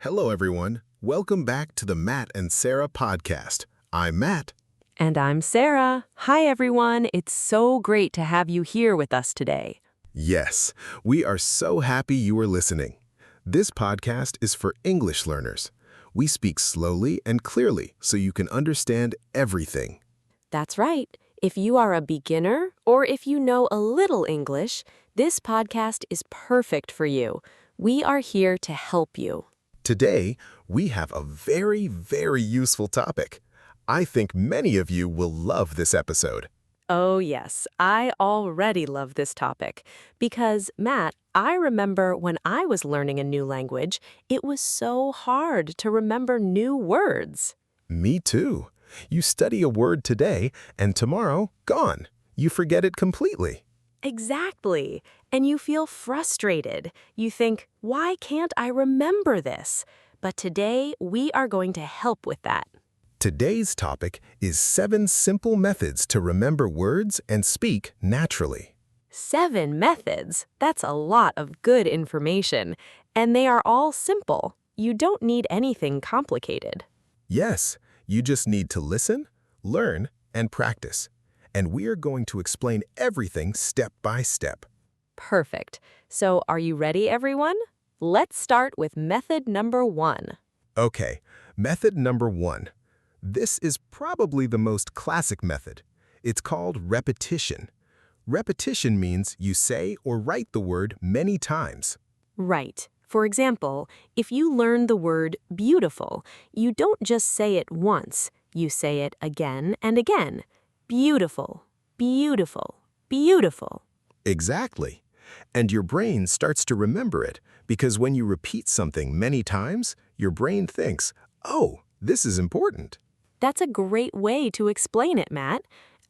Hello, everyone. Welcome back to the Matt and Sarah podcast. I'm Matt. And I'm Sarah. Hi, everyone. It's so great to have you here with us today. Yes, we are so happy you are listening. This podcast is for English learners. We speak slowly and clearly so you can understand everything. That's right. If you are a beginner or if you know a little English, this podcast is perfect for you. We are here to help you. Today, we have a very useful topic. I think many of you will love this episode. Oh, yes. I already love this topic because, Matt, I remember when I was learning a new language, it was so hard to remember new words. Me too. You study a word today, and tomorrow, gone. You forget it completely. Exactly. And you feel frustrated. You think, why can't I remember this? But today, we are going to help with that. Today's topic is 7 simple methods to remember words and speak naturally. 7 methods. That's a lot of good information. And they are all simple. You don't need anything complicated. Yes, you just need to listen, learn, and practice. And we are going to explain everything step by step. Perfect. So are you ready, everyone? Let's start with method number 1. Okay, method number 1. This is probably the most classic method. It's called repetition. Repetition means you say or write the word many times. Right. For example, if you learn the word beautiful, you don't just say it once. You say it again and again. Beautiful, beautiful, beautiful. Exactly. And your brain starts to remember it because when you repeat something many times, your brain thinks, oh, this is important. That's a great way to explain it, Matt.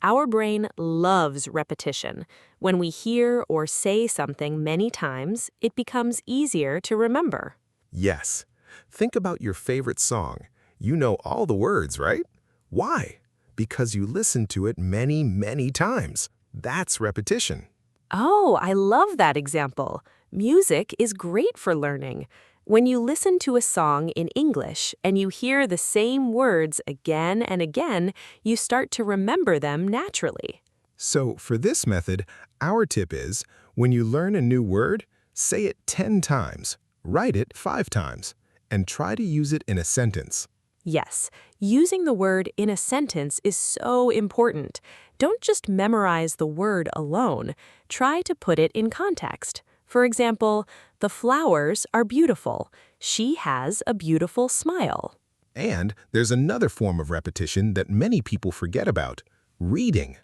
Our brain loves repetition. When we hear or say something many times, it becomes easier to remember. Yes. Think about your favorite song. You know all the words, right? Why? Because you listen to it many times. That's repetition. Oh, I love that example. Music is great for learning. When you listen to a song in English and you hear the same words again and again, you start to remember them naturally. So for this method, our tip is, when you learn a new word, say it 10 times, write it 5 times, and try to use it in a sentence. Yes, using the word in a sentence is so important. Don't just memorize the word alone. Try to put it in context. For example, the flowers are beautiful. She has a beautiful smile. And there's another form of repetition that many people forget about, reading.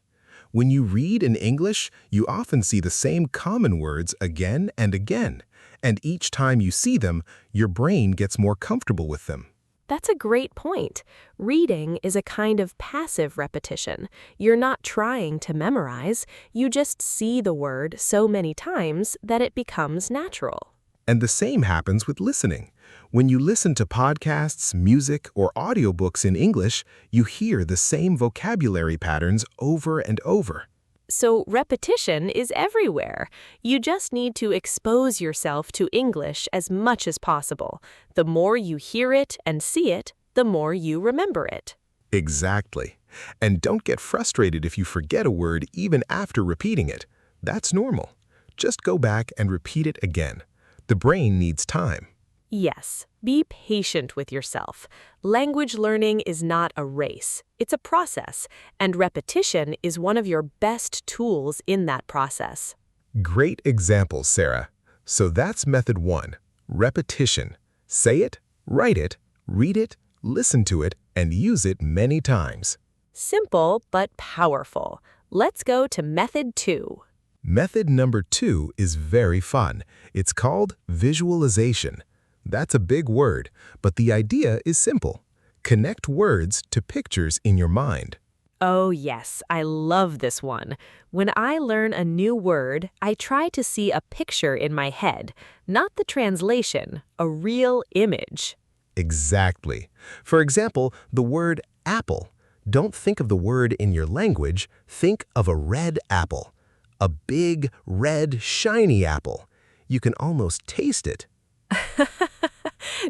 When you read in English, you often see the same common words again and again, and each time you see them, your brain gets more comfortable with them. That's a great point. Reading is a kind of passive repetition. You're not trying to memorize. You just see the word so many times that it becomes natural. And the same happens with listening. When you listen to podcasts, music, or audiobooks in English, you hear the same vocabulary patterns over and over. So repetition is everywhere. You just need to expose yourself to English as much as possible. The more you hear it and see it, the more you remember it. Exactly. And don't get frustrated if you forget a word even after repeating it. That's normal. Just go back and repeat it again. The brain needs time. Yes, be patient with yourself. Language learning is not a race. It's a process, and repetition is one of your best tools in that process. Great examples, Sarah. So that's method 1, repetition. Say it, write it, read it, listen to it, and use it many times. Simple but powerful. Let's go to method 2. Method number 2 is very fun. It's called visualization. That's a big word, but the idea is simple. Connect words to pictures in your mind. Oh yes, I love this one. When I learn a new word, I try to see a picture in my head, not the translation, a real image. Exactly. For example, the word apple. Don't think of the word in your language, think of a red apple. A big, red, shiny apple. You can almost taste it.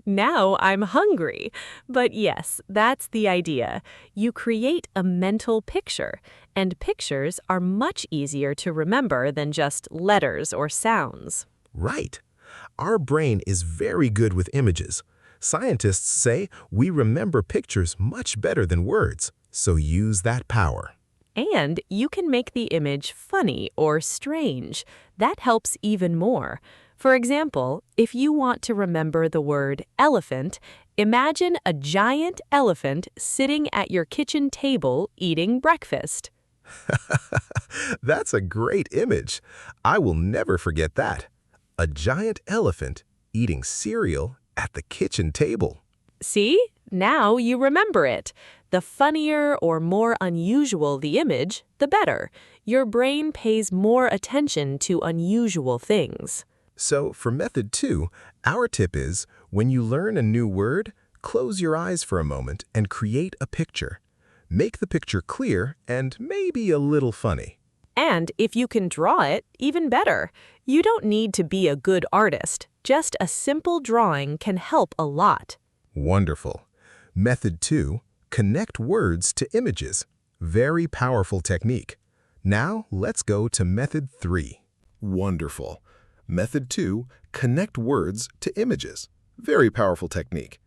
Now I'm hungry. But yes, that's the idea. You create a mental picture, and pictures are much easier to remember than just letters or sounds. Right. Our brain is very good with images. Scientists say we remember pictures much better than words, so use that power. And you can make the image funny or strange. That helps even more. For example, if you want to remember the word elephant, imagine a giant elephant sitting at your kitchen table eating breakfast. That's a great image. I will never forget that. A giant elephant eating cereal at the kitchen table. See? Now you remember it. The funnier or more unusual the image, the better. Your brain pays more attention to unusual things. So for method 2, our tip is, when you learn a new word, close your eyes for a moment and create a picture. Make the picture clear and maybe a little funny. And if you can draw it, even better. You don't need to be a good artist. Just a simple drawing can help a lot. Wonderful. Method 2, connect words to images. Very powerful technique. Now let's go to method 3. Wonderful. Method 2, connect words to images. Very powerful technique.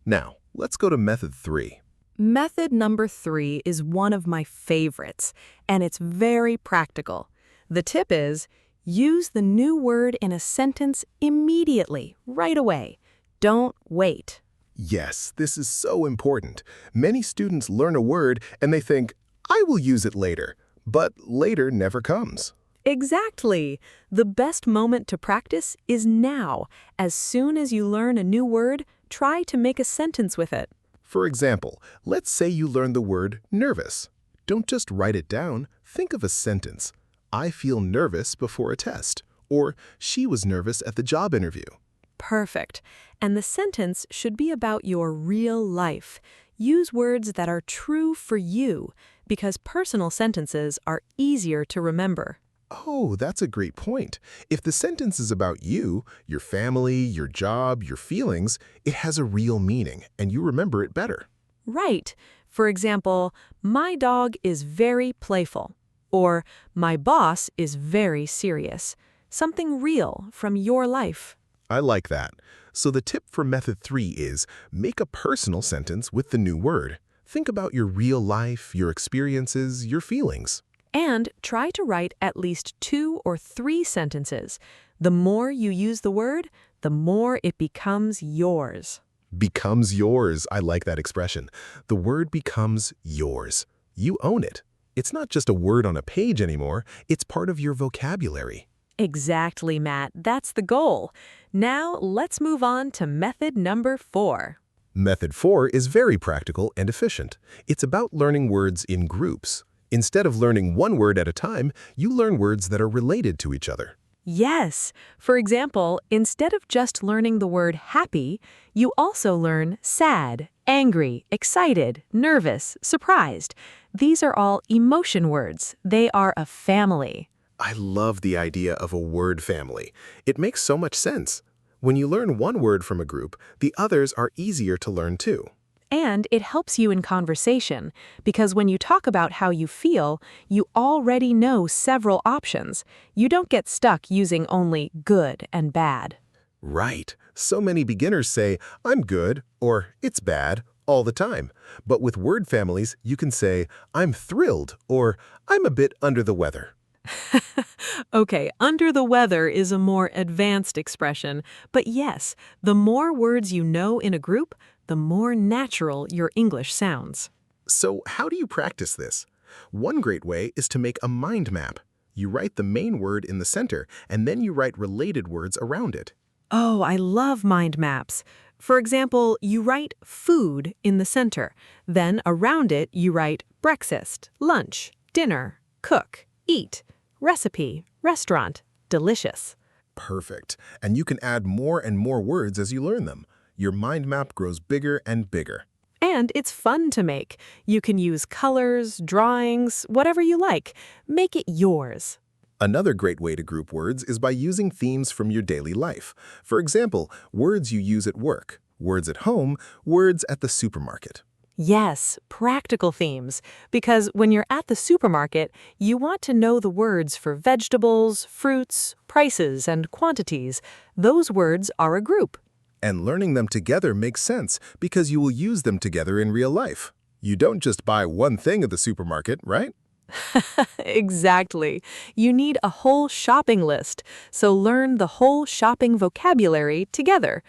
Now let's go to method 3. Method number 3 is one of my favorites, and it's very practical. The tip is, use the new word in a sentence immediately, right away. Don't wait. Yes, this is so important. Many students learn a word and they think, I will use it later, but later never comes. Exactly. The best moment to practice is now. As soon as you learn a new word, try to make a sentence with it. For example, let's say you learn the word nervous. Don't just write it down, think of a sentence. I feel nervous before a test, or she was nervous at the job interview. Perfect. And the sentence should be about your real life. Use words that are true for you, because personal sentences are easier to remember. Oh, that's a great point. If the sentence is about you, your family, your job, your feelings, it has a real meaning, and you remember it better. Right. For example, my dog is very playful. Or, my boss is very serious. Something real from your life. I like that. So the tip for method 3 is, make a personal sentence with the new word. Think about your real life, your experiences, your feelings. And try to write at least 2 or 3 sentences. The more you use the word, the more it becomes yours. Becomes yours. I like that expression. The word becomes yours. You own it. It's not just a word on a page anymore. It's part of your vocabulary. Exactly, Matt. That's the goal. Now let's move on to method number 4. Method 4 is very practical and efficient. It's about learning words in groups. Instead of learning one word at a time, you learn words that are related to each other. Yes. For example, instead of just learning the word happy, you also learn sad, angry, excited, nervous, surprised. These are all emotion words. They are a family. I love the idea of a word family. It makes so much sense. When you learn one word from a group, the others are easier to learn too. And it helps you in conversation, because when you talk about how you feel, you already know several options. You don't get stuck using only good and bad. Right. So many beginners say, I'm good, or it's bad, all the time. But with word families, you can say, I'm thrilled, or I'm a bit under the weather. Okay, under the weather is a more advanced expression, but yes, the more words you know in a group, the more natural your English sounds. So how do you practice this? One great way is to make a mind map. You write the main word in the center, and then you write related words around it. Oh, I love mind maps. For example, you write food in the center. Then around it, you write breakfast, lunch, dinner, cook, eat, recipe, restaurant, delicious. Perfect. And you can add more and more words as you learn them. Your mind map grows bigger and bigger. And it's fun to make. You can use colors, drawings, whatever you like. Make it yours. Another great way to group words is by using themes from your daily life. For example, words you use at work, Words at home, words at the supermarket. Yes, practical themes. Because when you're at the supermarket, you want to know the words for vegetables, fruits, prices, and quantities. Those words are a group. And learning them together makes sense because you will use them together in real life. You don't just buy one thing at the supermarket, right? Exactly. You need a whole shopping list, so learn the whole shopping vocabulary together.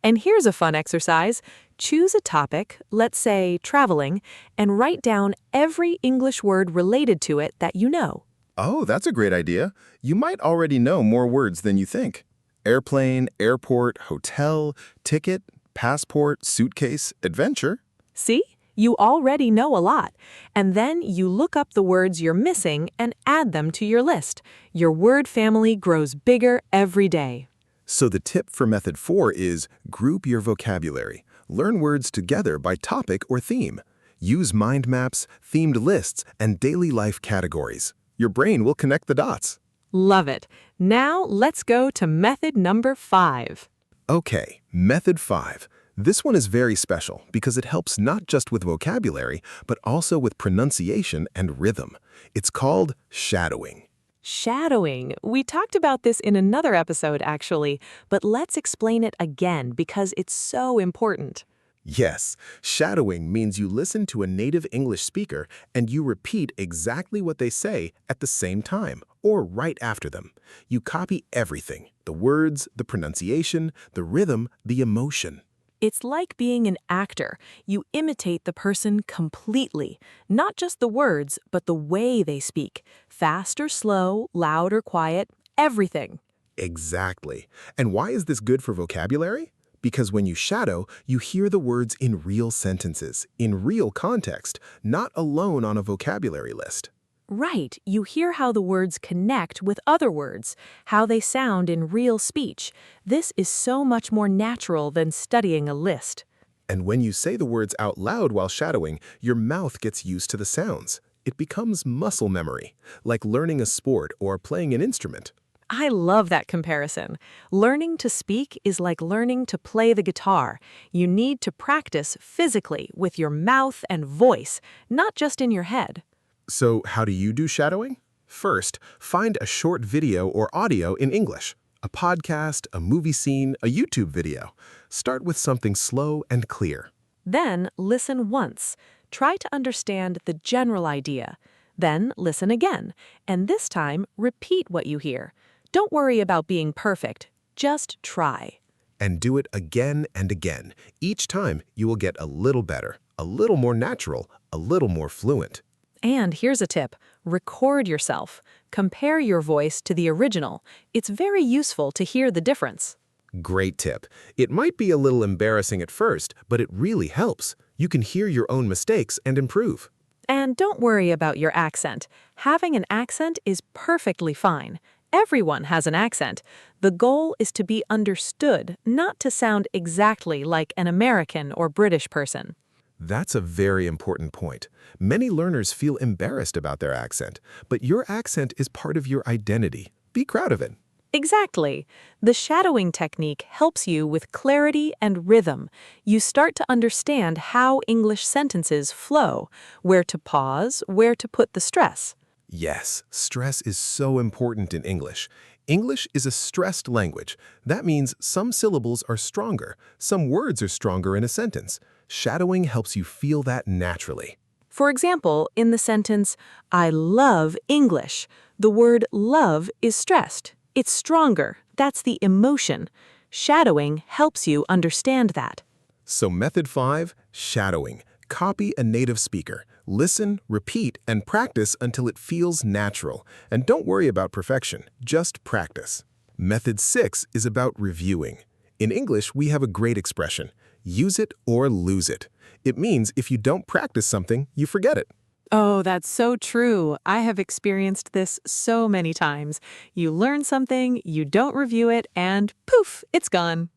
And here's a fun exercise. Choose a topic, let's say traveling, and write down every English word related to it that you know. Oh, that's a great idea. You might already know more words than you think. Airplane, airport, hotel, ticket, passport, suitcase, adventure. See? You already know a lot. And then you look up the words you're missing and add them to your list. Your word family grows bigger every day. So the tip for method 4 is group your vocabulary. Learn words together by topic or theme. Use mind maps, themed lists, and daily life categories. Your brain will connect the dots. Love it. Now let's go to method number 5. Okay, method 5. This one is very special because it helps not just with vocabulary, but also with pronunciation and rhythm. It's called shadowing. Shadowing. We talked about this in another episode, actually, but let's explain it again because it's so important. Yes, shadowing means you listen to a native English speaker and you repeat exactly what they say at the same time or right after them. You copy everything, the words, the pronunciation, the rhythm, the emotion. It's like being an actor. You imitate the person completely, not just the words, but the way they speak. Fast or slow, loud or quiet, everything. Exactly. And why is this good for vocabulary? Because when you shadow, you hear the words in real sentences, in real context, not alone on a vocabulary list. Right, you hear how the words connect with other words, how they sound in real speech. This is so much more natural than studying a list. And when you say the words out loud while shadowing, your mouth gets used to the sounds. It becomes muscle memory, like learning a sport or playing an instrument. I love that comparison. Learning to speak is like learning to play the guitar. You need to practice physically with your mouth and voice, not just in your head. So how do you do shadowing? First, find a short video or audio in English. A podcast, a movie scene, a YouTube video. Start with something slow and clear. Then listen once. Try to understand the general idea. Then listen again, and this time repeat what you hear. Don't worry about being perfect. Just try. And do it again and again. Each time, you will get a little better, a little more natural, a little more fluent. And here's a tip. Record yourself. Compare your voice to the original. It's very useful to hear the difference. Great tip. It might be a little embarrassing at first, but it really helps. You can hear your own mistakes and improve. And don't worry about your accent. Having an accent is perfectly fine. Everyone has an accent. The goal is to be understood, not to sound exactly like an American or British person. That's a very important point. Many learners feel embarrassed about their accent, but your accent is part of your identity. Be proud of it. Exactly. The shadowing technique helps you with clarity and rhythm. You start to understand how English sentences flow, where to pause, where to put the stress. Yes, stress is so important in English. English is a stressed language. That means some syllables are stronger, some words are stronger in a sentence. Shadowing helps you feel that naturally. For example, in the sentence, I love English, the word love is stressed. It's stronger. That's the emotion. Shadowing helps you understand that. So method 5, shadowing. Copy a native speaker. Listen, repeat, and practice until it feels natural. And don't worry about perfection, just practice. Method 6 is about reviewing. In English, we have a great expression, use it or lose it. It means if you don't practice something, you forget it. Oh, that's so true. I have experienced this so many times. You learn something, you don't review it, and poof, it's gone.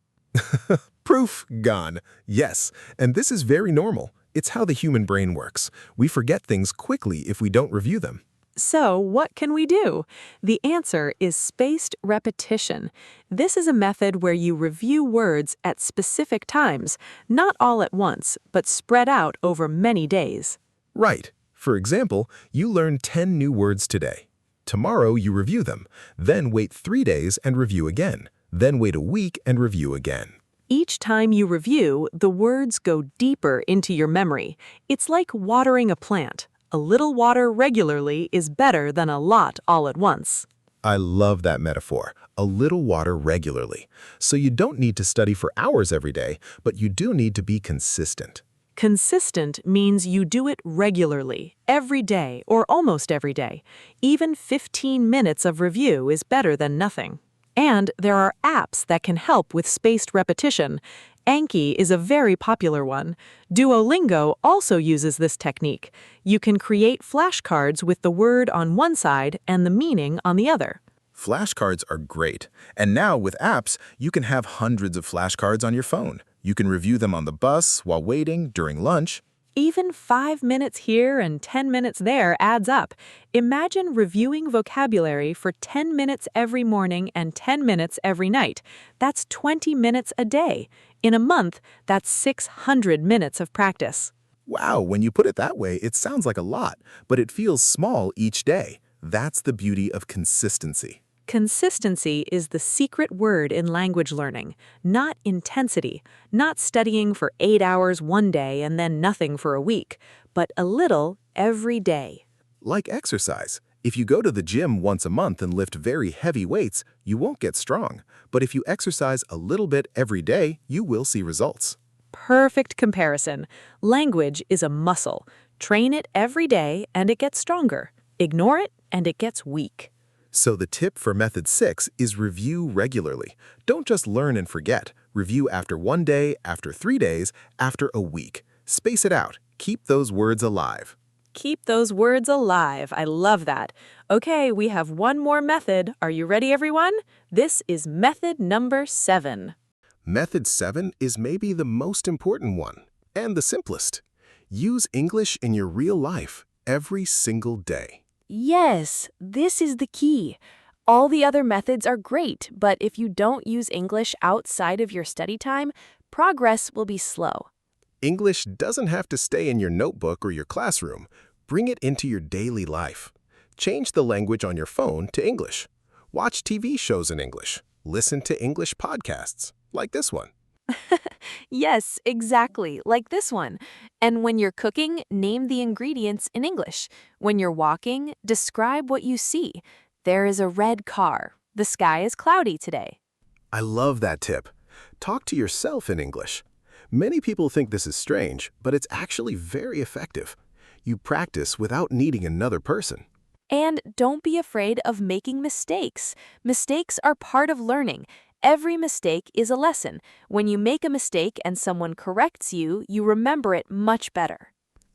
Proof gone. Yes, and this is very normal. It's how the human brain works. We forget things quickly if we don't review them. So, what can we do? The answer is spaced repetition. This is a method where you review words at specific times, not all at once, but spread out over many days. Right. For example, you learn 10 new words today. Tomorrow you review them, then wait 3 days and review again, then wait a week and review again. Each time you review, the words go deeper into your memory. It's like watering a plant. A little water regularly is better than a lot all at once. I love that metaphor, a little water regularly. So you don't need to study for hours every day, but you do need to be consistent. Consistent means you do it regularly, every day or almost every day. Even 15 minutes of review is better than nothing. And there are apps that can help with spaced repetition. Anki is a very popular one. Duolingo also uses this technique. You can create flashcards with the word on one side and the meaning on the other. Flashcards are great. And now with apps, you can have hundreds of flashcards on your phone. You can review them on the bus, while waiting, during lunch. Even 5 minutes here and 10 minutes there adds up. Imagine reviewing vocabulary for 10 minutes every morning and 10 minutes every night. That's 20 minutes a day. In a month, that's 600 minutes of practice. Wow, when you put it that way, it sounds like a lot, but it feels small each day. That's the beauty of consistency. Consistency is the secret word in language learning, not intensity, not studying for 8 hours one day and then nothing for a week, but a little every day. Like exercise. If you go to the gym once a month and lift very heavy weights, you won't get strong. But if you exercise a little bit every day, you will see results. Perfect comparison. Language is a muscle. Train it every day and it gets stronger. Ignore it and it gets weak. So the tip for method 6 is review regularly. Don't just learn and forget. Review after 1 day, after 3 days, after a week. Space it out. Keep those words alive. Keep those words alive. I love that. Okay, we have one more method. Are you ready, everyone? This is method number 7. Method 7 is maybe the most important one and the simplest. Use English in your real life every single day. Yes, this is the key. All the other methods are great, but if you don't use English outside of your study time, progress will be slow. English doesn't have to stay in your notebook or your classroom. Bring it into your daily life. Change the language on your phone to English. Watch TV shows in English. Listen to English podcasts, like this one. Yes, exactly, like this one. And when you're cooking, name the ingredients in English. When you're walking, describe what you see. There is a red car. The sky is cloudy today. I love that tip. Talk to yourself in English. Many people think this is strange, but it's actually very effective. You practice without needing another person. And don't be afraid of making mistakes. Mistakes are part of learning. Every mistake is a lesson. When you make a mistake and someone corrects you, you remember it much better.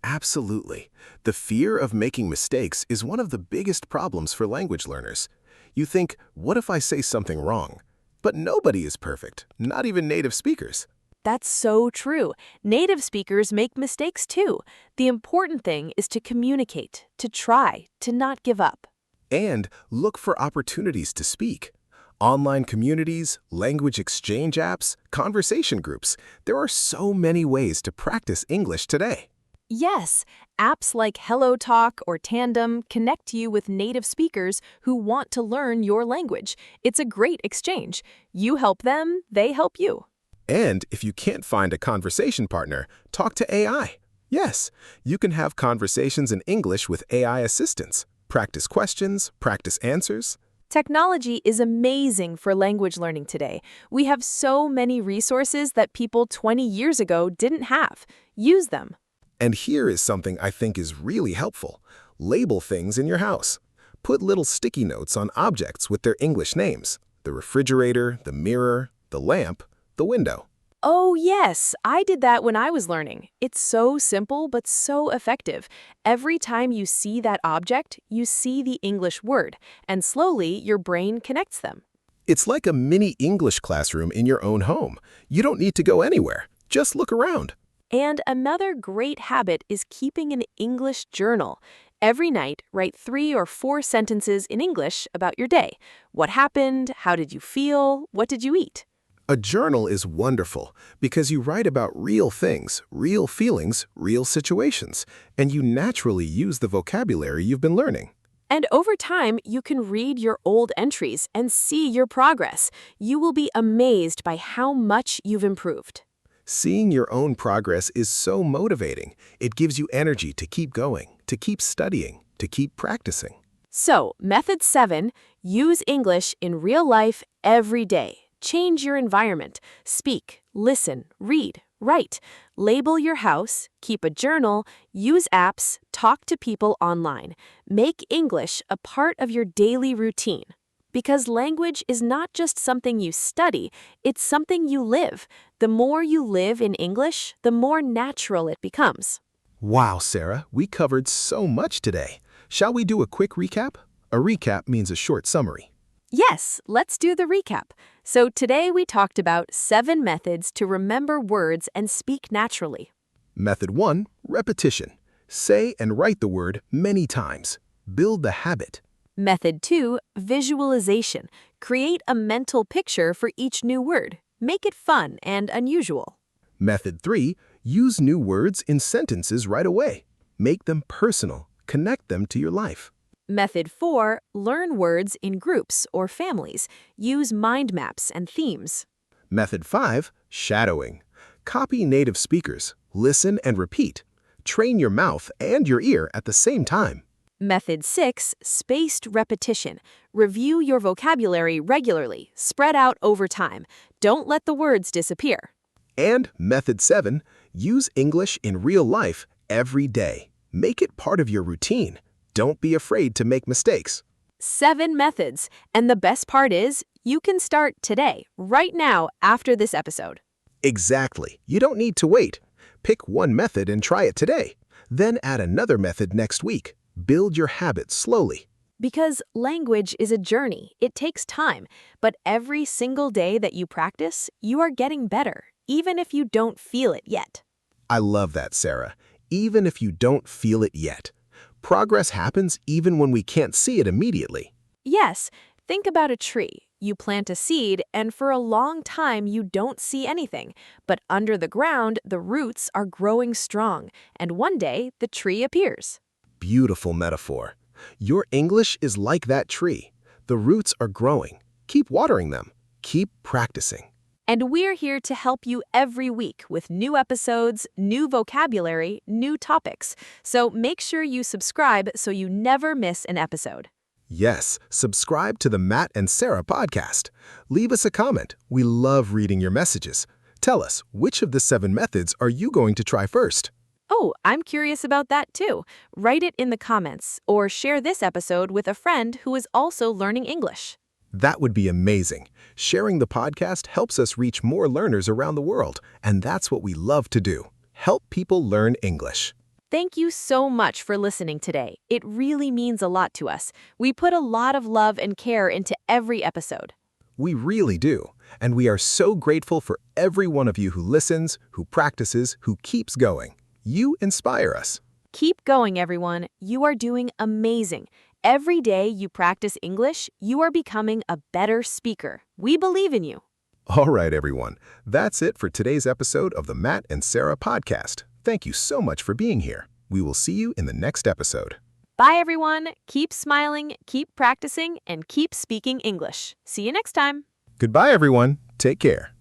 Absolutely. The fear of making mistakes is one of the biggest problems for language learners. You think, what if I say something wrong? But nobody is perfect, not even native speakers. That's so true. Native speakers make mistakes too. The important thing is to communicate, to try, to not give up. And look for opportunities to speak. Online communities, language exchange apps, conversation groups. There are so many ways to practice English today. Yes, apps like HelloTalk or Tandem connect you with native speakers who want to learn your language. It's a great exchange. You help them, they help you. And if you can't find a conversation partner, talk to AI. Yes, you can have conversations in English with AI assistants. Practice questions, practice answers. Technology is amazing for language learning today. We have so many resources that people 20 years ago didn't have. Use them. And here is something I think is really helpful. Label things in your house. Put little sticky notes on objects with their English names. The refrigerator, the mirror, the lamp, the window. Oh yes, I did that when I was learning. It's so simple but so effective. Every time you see that object, you see the English word, and slowly your brain connects them. It's like a mini English classroom in your own home. You don't need to go anywhere. Just look around. And another great habit is keeping an English journal. Every night, write 3 or 4 sentences in English about your day. What happened? How did you feel? What did you eat? A journal is wonderful because you write about real things, real feelings, real situations, and you naturally use the vocabulary you've been learning. And over time, you can read your old entries and see your progress. You will be amazed by how much you've improved. Seeing your own progress is so motivating. It gives you energy to keep going, to keep studying, to keep practicing. So, method 7, use English in real life every day. Change your environment. Speak, listen, read, write. Label your house, keep a journal, use apps, talk to people online. Make English a part of your daily routine. Because language is not just something you study, it's something you live. The more you live in English, the more natural it becomes. Wow, Sarah, we covered so much today. Shall we do a quick recap? A recap means a short summary. Yes, let's do the recap. So today we talked about 7 methods to remember words and speak naturally. Method 1, repetition. Say and write the word many times. Build the habit. Method 2, visualization. Create a mental picture for each new word. Make it fun and unusual. Method 3, use new words in sentences right away. Make them personal. Connect them to your life. Method 4, learn words in groups or families. Use mind maps and themes. Method 5, shadowing. Copy native speakers. Listen and repeat. Train your mouth and your ear at the same time. Method 6, spaced repetition. Review your vocabulary regularly, spread out over time. Don't let the words disappear. And Method 7, use English in real life every day. Make it part of your routine. Don't be afraid to make mistakes. 7 methods, and the best part is, you can start today, right now, after this episode. Exactly. You don't need to wait. Pick one method and try it today. Then add another method next week. Build your habits slowly. Because language is a journey, it takes time, but every single day that you practice, you are getting better, even if you don't feel it yet. I love that, Sarah. Even if you don't feel it yet. Progress happens even when we can't see it immediately. Yes, think about a tree. You plant a seed, and for a long time you don't see anything. But under the ground, the roots are growing strong, and one day the tree appears. Beautiful metaphor. Your English is like that tree. The roots are growing. Keep watering them. Keep practicing. And we're here to help you every week with new episodes, new vocabulary, new topics. So make sure you subscribe so you never miss an episode. Yes, subscribe to the Matt and Sarah podcast. Leave us a comment. We love reading your messages. Tell us, which of the 7 methods are you going to try first? Oh, I'm curious about that too. Write it in the comments or share this episode with a friend who is also learning English. That would be amazing. Sharing the podcast helps us reach more learners around the world, and that's what we love to do. Help people learn English. Thank you so much for listening today. It really means a lot to us. We put a lot of love and care into every episode. We really do, and we are so grateful for every one of you who listens, who practices, who keeps going. You inspire us. Keep going, everyone. You are doing amazing. Every day you practice English, you are becoming a better speaker. We believe in you. All right, everyone. That's it for today's episode of the Matt and Sarah podcast. Thank you so much for being here. We will see you in the next episode. Bye, everyone. Keep smiling, keep practicing, and keep speaking English. See you next time. Goodbye, everyone. Take care.